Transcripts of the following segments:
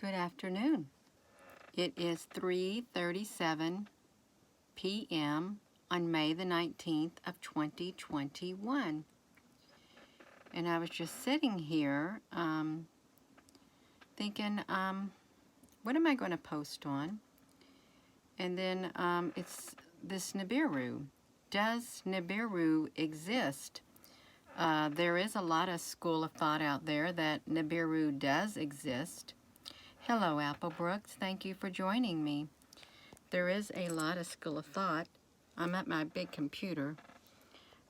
Good afternoon. It is 3:37 p.m. on May the 19th of 2021. And I was just sitting here thinking, what am I going to post on? And then it's this Nibiru. Does Nibiru exist? There is a lot of school of thought out there that Nibiru does exist. Hello, Applebrooks. Thank you for joining me. There is a lot of school of thought. I'm at my big computer.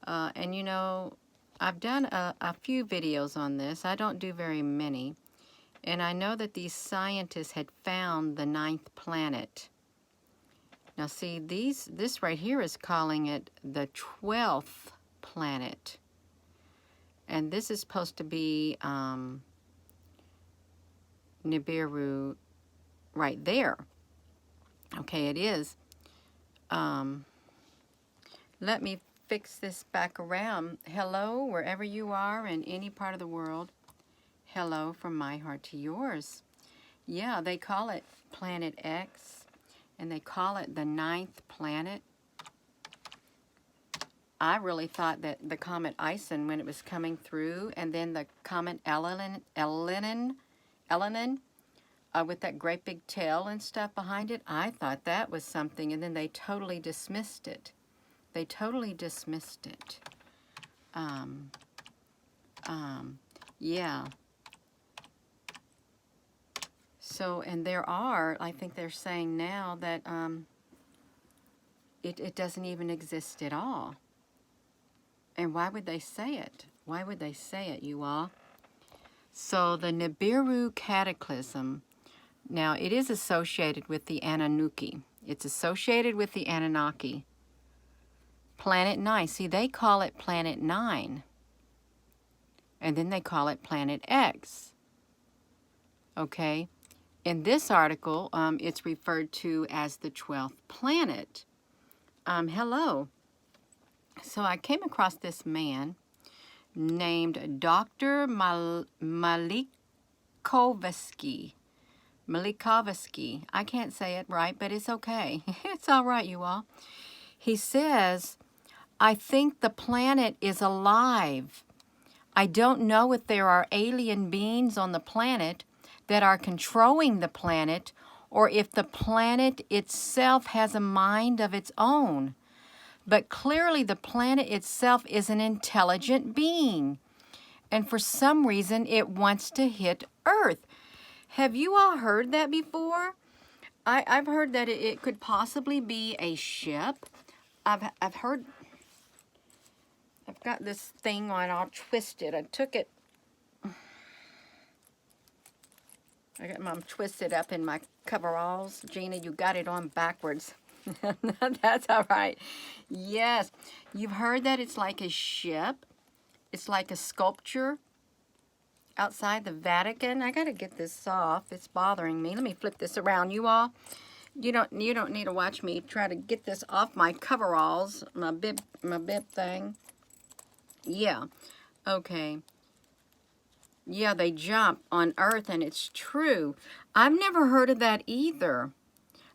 And you know, I've done a few videos on this. I don't do very many. And I know that these scientists had found the 9th planet. Now see, this right here is calling it the 12th planet. And this is supposed to be Nibiru right there. Okay, it is. Let me fix this back around. Hello, wherever you are in any part of the world. Hello from my heart to yours. Yeah, they call it Planet X, and they call it the 9th planet. I really thought that the comet Ison, when it was coming through, and then the comet Elenin, with that great big tail and stuff behind it, I thought that was something, and then they totally dismissed it. They totally dismissed it. Yeah. So, and there are, I think they're saying now that it doesn't even exist at all. And why would they say it? Why would they say it, you all? So the Nibiru cataclysm, now it is associated with the Anunnaki. It's associated with the Anunnaki. Planet 9. See, they call it Planet 9. And then they call it Planet X. Okay? In this article, it's referred to as the 12th planet. Hello. So I came across this man named Dr. Malikovsky. I can't say it right, but it's okay. It's all right, you all. He says, I think the planet is alive. I don't know if there are alien beings on the planet that are controlling the planet, or if the planet itself has a mind of its own. But clearly the planet itself is an intelligent being, and for some reason it wants to hit Earth. Have you all heard that before? I've heard that it could possibly be a ship. I've got this thing on, I'll twist it. I took it. I got mom twisted up in my coveralls. Gina, you got it on backwards. That's all right. Yes, you've heard that it's like a ship. It's like a sculpture outside the Vatican. I gotta get this off. It's bothering me. Let me flip this around. You all, you don't need to watch me try to get this off my coveralls, my bib thing. Yeah. Okay. Yeah, they jump on Earth, and it's true. I've never heard of that either.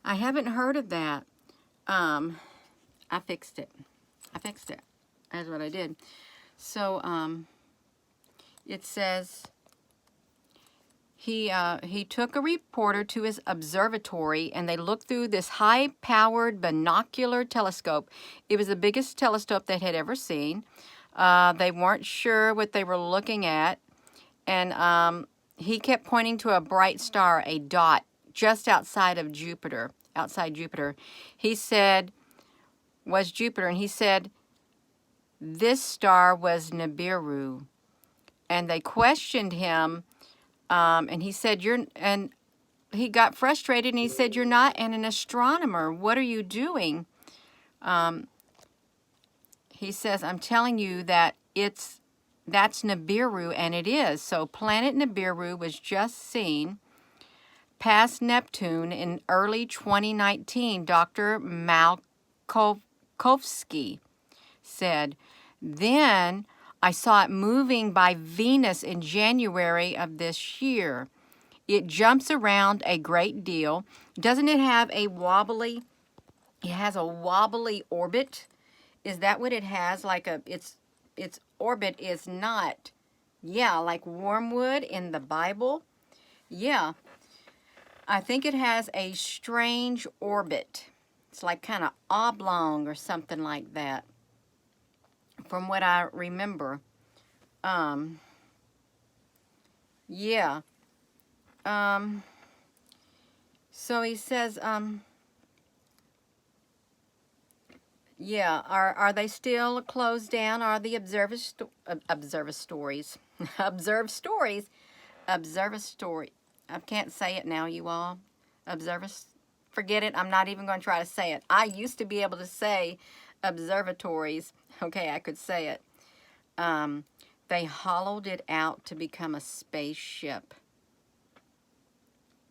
I haven't heard of that. I fixed it. That's what I did. So, it says he took a reporter to his observatory, and they looked through this high-powered binocular telescope. It was the biggest telescope they had ever seen. They weren't sure what they were looking at. And he kept pointing to a bright star, a dot, just outside Jupiter. He said, was Jupiter, and he said, this star was Nibiru. And they questioned him, and he said, and he got frustrated, and he said, you're not an astronomer. What are you doing? He says, I'm telling you that that's Nibiru, and it is. So planet Nibiru was just seen past Neptune in early 2019. Dr. Malikovsky said, then I saw it moving by Venus in January of this year. It jumps around a great deal. Doesn't it have a wobbly, it has a wobbly orbit? Is that what it has? Like its orbit is not, yeah, like wormwood in the Bible. Yeah, I think it has a strange orbit. It's like kind of oblong or something like that, from what I remember. Yeah. So he says, yeah, are they still closed down? Are the observatories? Observatory. I can't say it now, you all. Observas. Forget it. I'm not even going to try to say it. I used to be able to say observatories. Okay, I could say it. They hollowed it out to become a spaceship.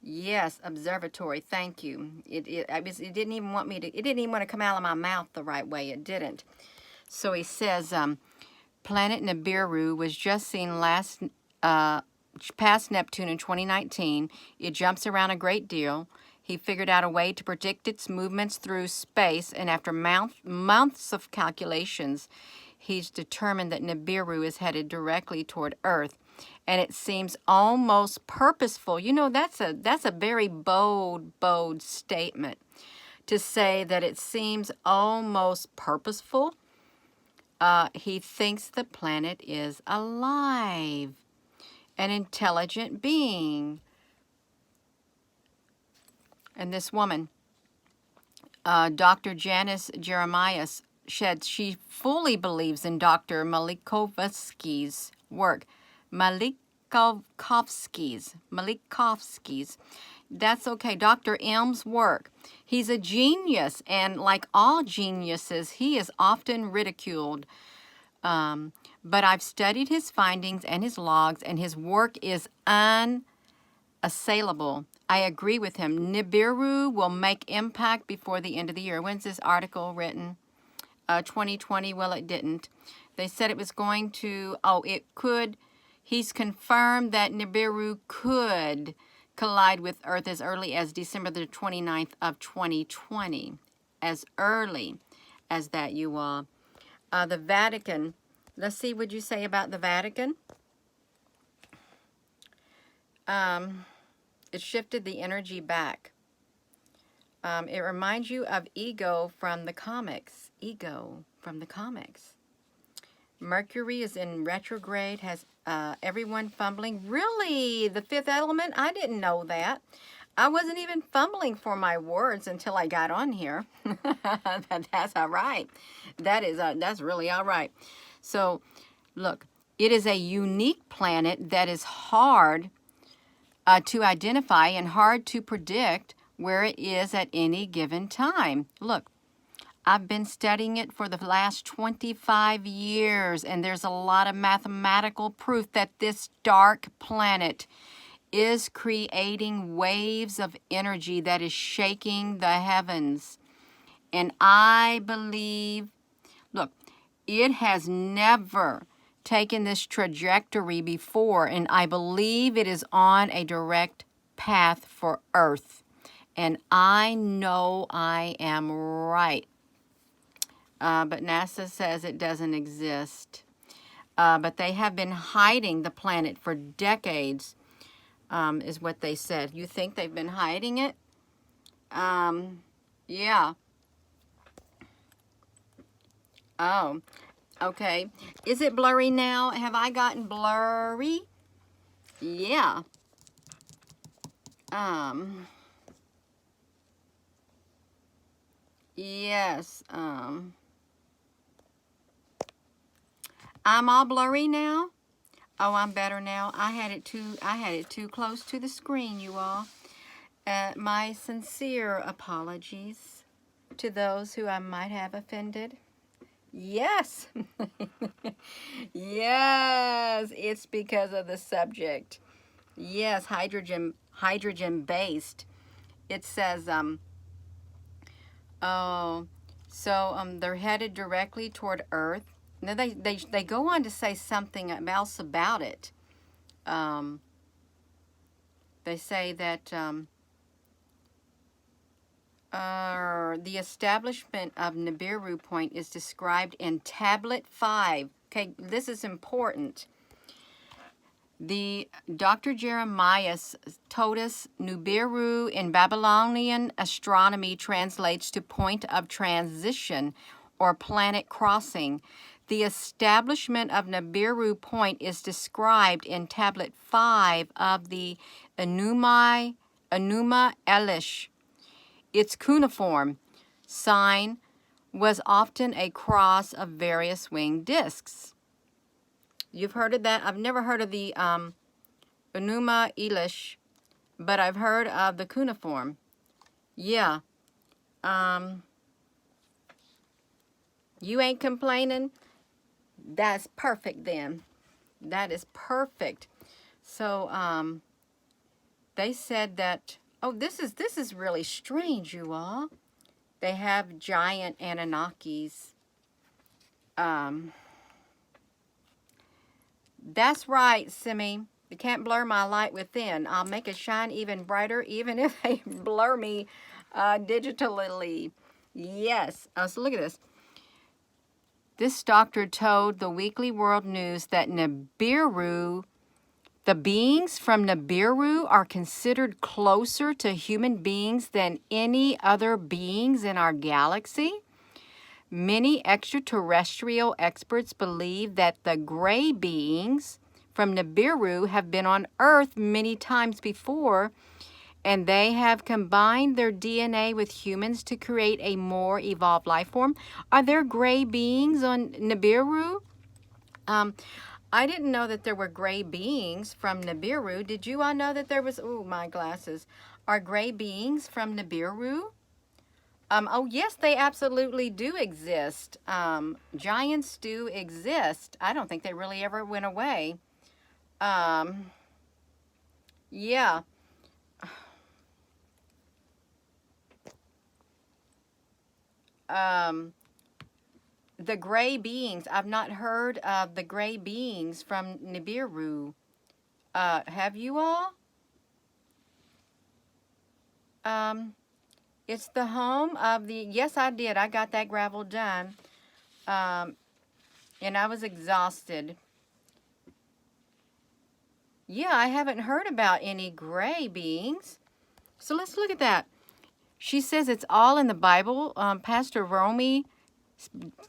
Yes, observatory. Thank you. It didn't even want me to. It didn't even want to come out of my mouth the right way. It didn't. So he says, planet Nibiru was just seen past Neptune in 2019. It jumps around a great deal. He figured out a way to predict its movements through space, and after months of calculations, he's determined that Nibiru is headed directly toward Earth. And it seems almost purposeful. You know, that's a very bold statement to say that it seems almost purposeful. He thinks the planet is alive, an intelligent being. And this woman, Dr. Janice Jeremias, she fully believes in Dr. Malikovsky's work. Malikovsky's. That's okay. Dr. M's work. He's a genius, and like all geniuses, he is often ridiculed. But I've studied his findings and his logs, and his work is unassailable. I agree with him. Nibiru will make impact before the end of the year. When's this article written? 2020. Well, it didn't. They said it was going to, it could. He's confirmed that Nibiru could collide with Earth as early as December the 29th of 2020. As early as that, you all. The Vatican. Let's see what you say about the Vatican. It shifted the energy back. It reminds you of Ego from the comics. Ego from the comics. Mercury is in retrograde, has everyone fumbling. Really? The fifth element? I didn't know that. I wasn't even fumbling for my words until I got on here. That's all right. That's really all right. So, look, it is a unique planet that is hard to identify and hard to predict where it is at any given time. Look, I've been studying it for the last 25 years, and there's a lot of mathematical proof that this dark planet is creating waves of energy that is shaking the heavens. And I believe, look, it has never taken this trajectory before, and I believe it is on a direct path for Earth. And I know I am right. But NASA says it doesn't exist. But they have been hiding the planet for decades, is what they said. You think they've been hiding it? Yeah. Oh, okay. Is it blurry now? Have I gotten blurry? Yeah. Yes. I'm all blurry now. Oh, I'm better now. I had it too close to the screen, you all. My sincere apologies to those who I might have offended. Yes. Yes, it's because of the subject. Yes, hydrogen based. It says they're headed directly toward Earth. Now they go on to say something else about it. They say that the establishment of Nibiru Point is described in Tablet 5. Okay, this is important. The Dr. Jeremias told us Nibiru in Babylonian astronomy translates to point of transition or planet crossing. The establishment of Nibiru Point is described in Tablet 5 of the Enuma Elish. Its cuneiform sign was often a cross of various winged discs. You've heard of that? I've never heard of the Enuma Elish, but I've heard of the cuneiform. Yeah. You ain't complaining? That's perfect then. That is perfect. So, they said that, oh, this is really strange, you all. They have giant Anunnakis. That's right, Simi. You can't blur my light within. I'll make it shine even brighter, even if they blur me digitally. Yes. So look at this. This doctor told the Weekly World News that Nibiru, the beings from Nibiru are considered closer to human beings than any other beings in our galaxy. Many extraterrestrial experts believe that the gray beings from Nibiru have been on Earth many times before, and they have combined their DNA with humans to create a more evolved life form. Are there gray beings on Nibiru? I didn't know that there were gray beings from Nibiru. Did you all know that there was, ooh, my glasses. Are gray beings from Nibiru? Oh, yes, they absolutely do exist. Giants do exist. I don't think they really ever went away. Yeah. The gray beings, I've not heard of the gray beings from Nibiru. Have you all? It's the home of the, yes, I did. I got that gravel done. And I was exhausted. Yeah, I haven't heard about any gray beings. So let's look at that. She says it's all in the Bible. Pastor Romy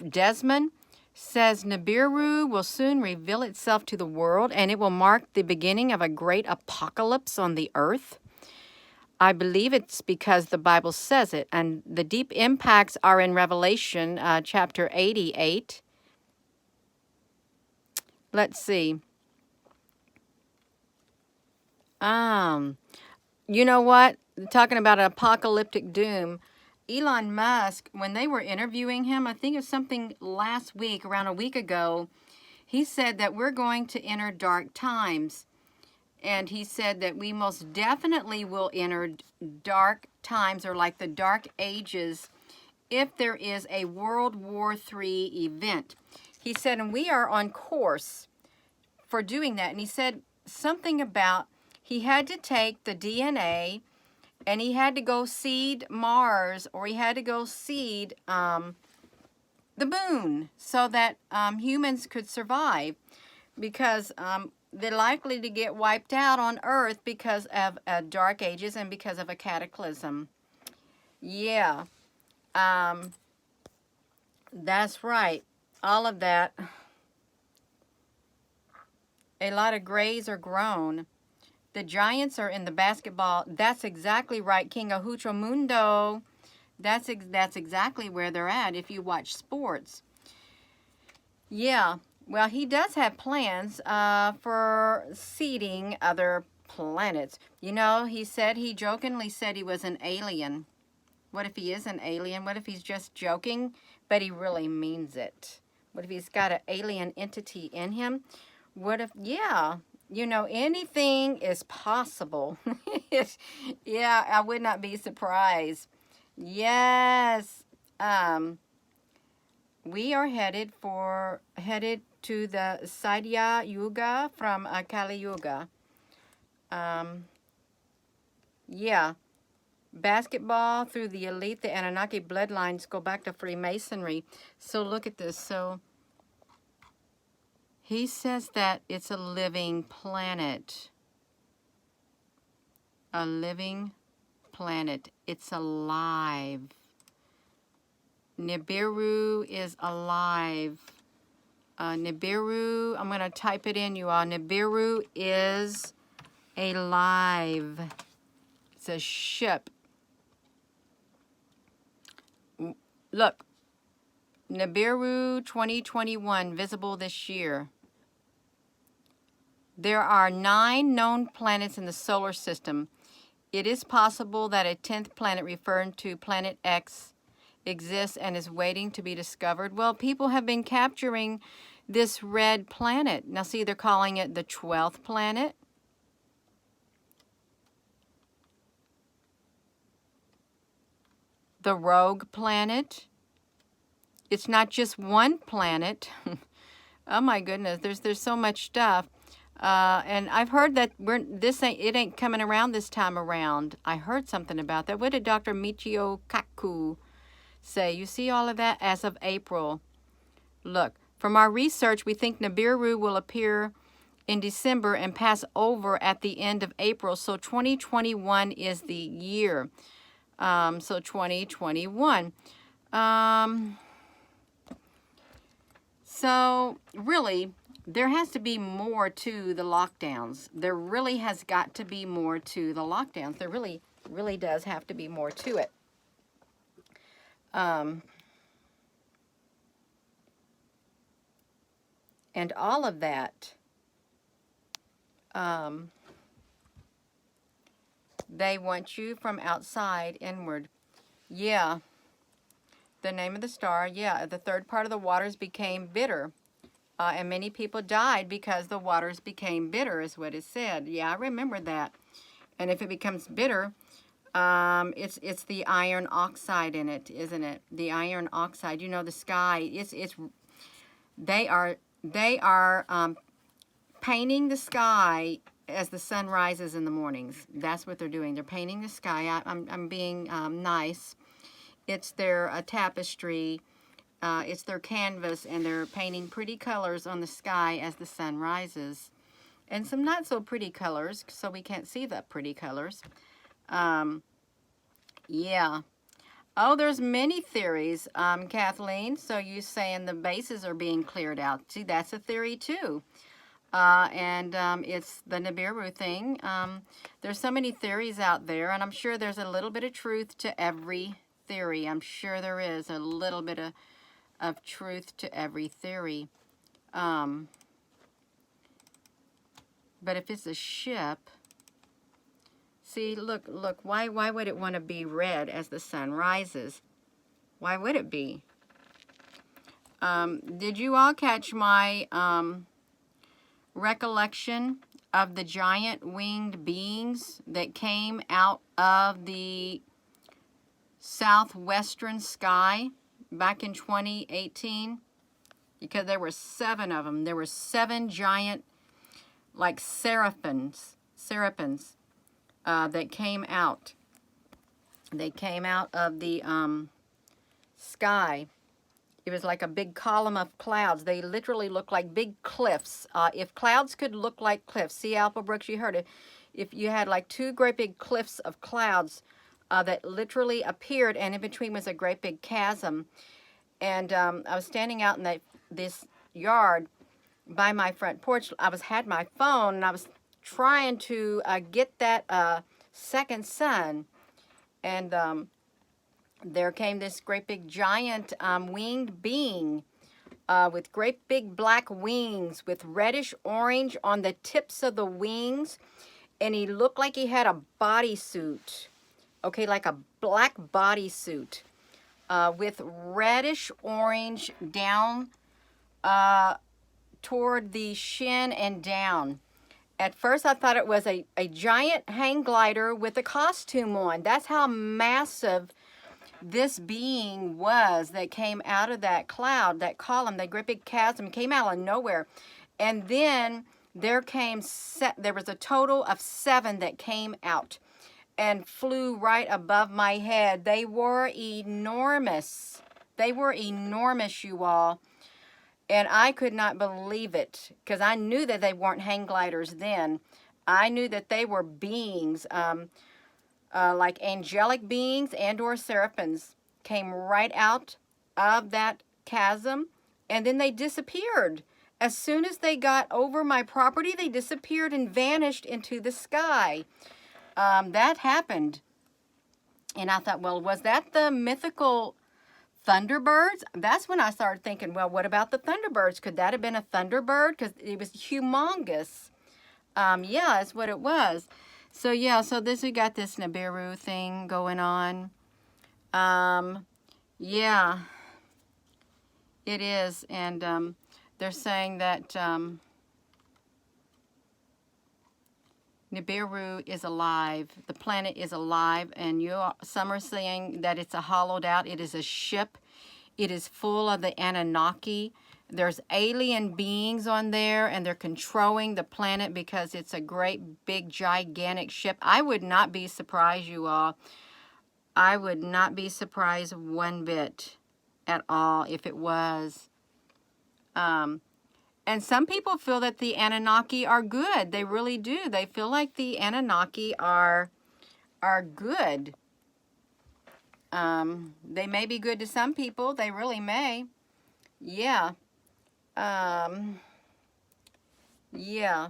Desmond says Nibiru will soon reveal itself to the world and it will mark the beginning of a great apocalypse on the earth. I believe it's because the Bible says it, and the deep impacts are in Revelation chapter 88. Let's see. You know what? Talking about an apocalyptic doom, Elon Musk, when they were interviewing him, I think it was something last week, around a week ago, he said that we're going to enter dark times. And he said that we most definitely will enter dark times, or like the dark ages, if there is a World War III event. He said, and we are on course for doing that. And he said something about he had to take the DNA and he had to go seed Mars, or he had to go seed the moon, so that humans could survive, because they're likely to get wiped out on Earth because of dark ages and because of a cataclysm. Yeah, that's right. All of that. A lot of grays are grown. The giants are in the basketball. That's exactly right, King Ahucho Mundo. That's exactly where they're at if you watch sports. Yeah, well, he does have plans for seeding other planets. You know, he jokingly said he was an alien. What if he is an alien? What if he's just joking, but he really means it? What if he's got an alien entity in him? What if, yeah, you know, anything is possible. Yeah, I would not be surprised. Yes. We are headed to the Saidya Yuga from Kali Yuga. Yeah. Basketball through the elite, the Anunnaki bloodlines go back to Freemasonry. So look at this. So he says that it's a living planet. A living planet. It's alive. Nibiru is alive. Nibiru, I'm going to type it in, you all. Nibiru is alive. It's a ship. Look, Nibiru 2021, visible this year. There are 9 known planets in the solar system. It is possible that a 10th planet referring to Planet X exists and is waiting to be discovered. Well, people have been capturing this red planet. Now see, they're calling it the 12th planet. The rogue planet. It's not just one planet. Oh my goodness, there's so much stuff. And I've heard that it ain't coming around this time around. I heard something about that. What did Dr. Michio Kaku say? You see all of that as of April. Look, from our research, we think Nibiru will appear in December and pass over at the end of April. So 2021 is the year. So 2021. So really, there has to be more to the lockdowns. There really has got to be more to the lockdowns. There really, really does have to be more to it. And all of that, they want you from outside inward. Yeah. The name of the star, yeah. The third part of the waters became bitter. And many people died because the waters became bitter, is what it said. Yeah, I remember that. And if it becomes bitter, it's the iron oxide in it, isn't it? The iron oxide. You know, the sky. They are painting the sky as the sun rises in the mornings. That's what they're doing. They're painting the sky. I'm being nice. It's their tapestry. It's their canvas, and they're painting pretty colors on the sky as the sun rises. And some not so pretty colors, so we can't see the pretty colors. Yeah. Oh, there's many theories, Kathleen. So you saying the bases are being cleared out. See, that's a theory too. It's the Nibiru thing. There's so many theories out there, and I'm sure there's a little bit of truth to every theory. I'm sure there is a little bit of truth to every theory. But if it's a ship, see, look, why would it want to be red as the sun rises? Why would it be? Did you all catch my recollection of the giant winged beings that came out of the southwestern sky back in 2018? Because there were 7 of them. There were 7 giant, like seraphims that came out. They came out of the sky. It was like a big column of clouds. They literally looked like big cliffs. If clouds could look like cliffs, see, Alpha Brooks, you heard it. If you had like 2 great big cliffs of clouds that literally appeared, and in between was a great big chasm. And I was standing out in this yard by my front porch. I had my phone, and I was trying to get that second sun. And there came this great big giant winged being with great big black wings with reddish orange on the tips of the wings. And he looked like he had a bodysuit. Okay, like a black bodysuit with reddish orange down toward the shin and down. At first, I thought it was a giant hang glider with a costume on. That's how massive this being was that came out of that cloud, that column, that great big chasm, came out of nowhere. And then there was a total of 7 that came out. and flew right above my head. They were enormous. They were enormous, you all. And I could not believe it because I knew that they weren't hang gliders then. I knew that they were beings, like angelic beings and or seraphims came right out of that chasm, and then they disappeared. As soon as they got over my property, they disappeared and vanished into the sky. That happened. And I thought, well, was that the mythical Thunderbirds? That's when I started thinking, well, what about the Thunderbirds? Could that have been a Thunderbird? Because it was humongous. Yeah, that's what it was. So yeah, so we got this Nibiru thing going on. Yeah, it is. And they're saying that Nibiru is alive. The planet is alive, and some are saying that it's a hollowed out. It is a ship. It is full of the Anunnaki. There's alien beings on there, and they're controlling the planet because it's a great, big, gigantic ship. I would not be surprised, you all. I would not be surprised one bit at all if it was. And some people feel that the Anunnaki are good. They really do. They feel like the Anunnaki are good. They may be good to some people. They really may. Yeah. Yeah.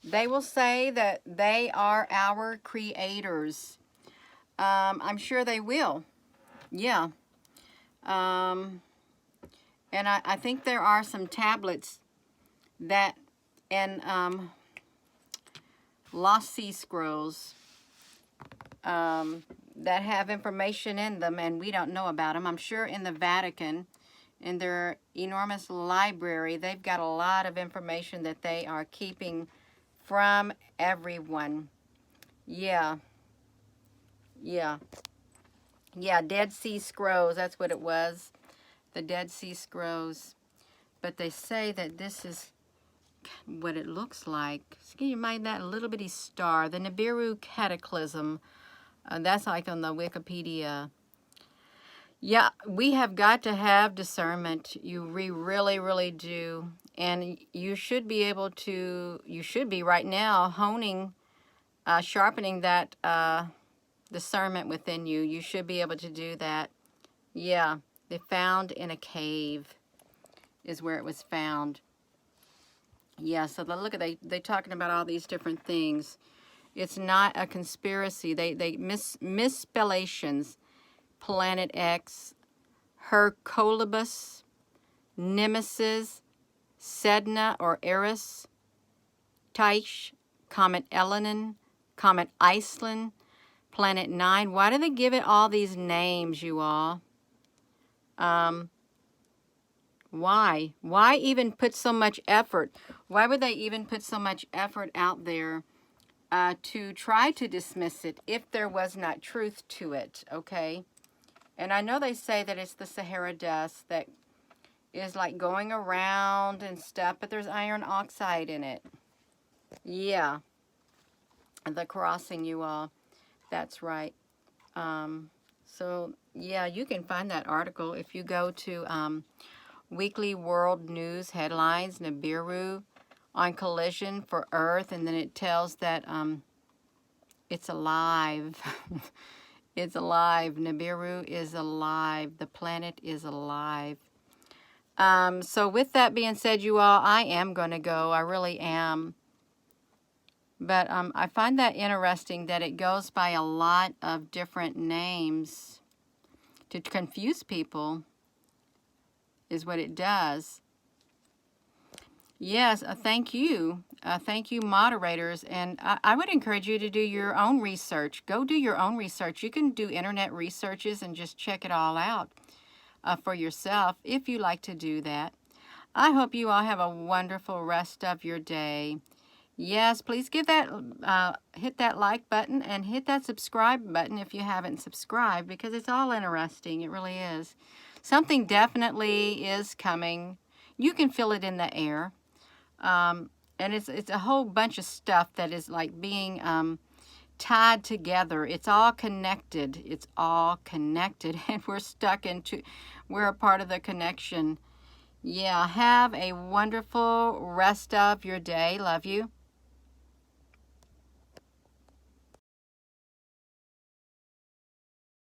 They will say that they are our creators. I'm sure they will. Yeah. And I think there are some tablets that, and lost sea scrolls that have information in them, and we don't know about them. I'm sure in the Vatican, in their enormous library, they've got a lot of information that they are keeping from everyone. Yeah. Yeah. Yeah, Dead Sea Scrolls, that's what it was. The Dead Sea Scrolls. But they say that this is what it looks like. So can you mind that little bitty star? The Nibiru Cataclysm. That's like on the Wikipedia. Yeah, we have got to have discernment. We really, really do. And you should be able to, you should be right now honing, sharpening that discernment within you. You should be able to do that. Yeah, they found in a cave is where it was found. Yeah, so look at they talking about all these different things. It's not a conspiracy. They misspellations. Planet X, Hercolibus, Nemesis, Sedna or Eris, Tyche, Comet Elenin, Comet Iceland, Planet 9. Why do they give it all these names, you all? Why? Why even put so much effort? Why would they even put so much effort out there to try to dismiss it if there was not truth to it, okay? And I know they say that it's the Sahara dust that is like going around and stuff, but there's iron oxide in it. Yeah. The crossing, you all. That's right. So, yeah, you can find that article if you go to Weekly World News Headlines, Nibiru on collision for Earth, and then it tells that it's alive. It's alive. Nibiru is alive. The planet is alive. So with that being said, you all, I am going to go. I really am. But I find that interesting that it goes by a lot of different names to confuse people is what it does. Yes, thank you. Thank you, moderators. And I would encourage you to do your own research. Go do your own research. You can do internet researches and just check it all out for yourself if you like to do that. I hope you all have a wonderful rest of your day. Yes, please give that, hit that like button and hit that subscribe button if you haven't subscribed, because it's all interesting. It really is. Something definitely is coming. You can feel it in the air. And it's a whole bunch of stuff that is like being tied together. It's all connected. It's all connected. And we're a part of the connection. Yeah, have a wonderful rest of your day. Love you.